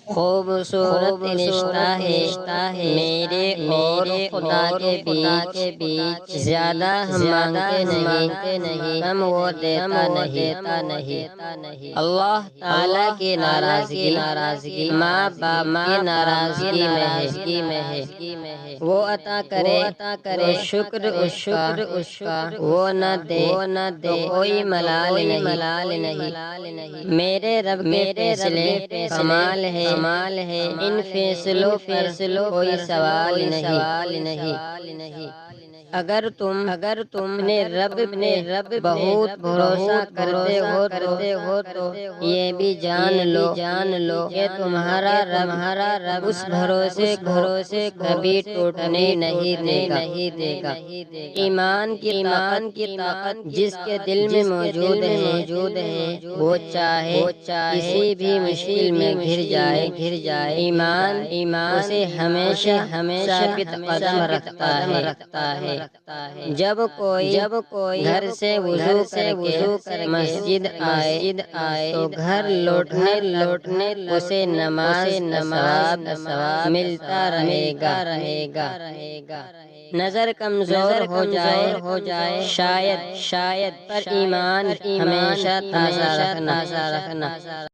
خوبصورت رشتہ ہے میرے اور خدا کے بیچ، زیادہ ہم مانگتے نہیں، کم وہ دیتا نہیں۔ اللہ تعالیٰ کی ناراضگی ماں باپ کی ناراضگی میں ہے۔ وہ عطا کرے تو شکر اس کا، وہ نہ دے تو کوئی ملال نہیں۔ میرے رب کے فیصلے کمال ہے، ان فیصلوں پر کوئی سوال نہیں۔ اگر تم اپنے رب پہ بہت بھروسہ کرتے ہو تو یہ بھی جان لو کہ تمہارا رب اس بھروسے کبھی ٹوٹنے نہیں دے گا۔ ایمان کی طاقت جس کے دل میں موجود ہے، وہ چاہے کسی بھی مشکل میں گھر جائے، ایمان اسے ہمیشہ ثابت قدم رکھتا ہے۔ جب کوئی گھر سے وضو کر مسجد آئے تو گھر لوٹنے اسے نماز کا ثواب ملتا رہے گا۔ نظر کمزور ہو جائے شاید، پر ایمان ہمیشہ تازہ رکھنا۔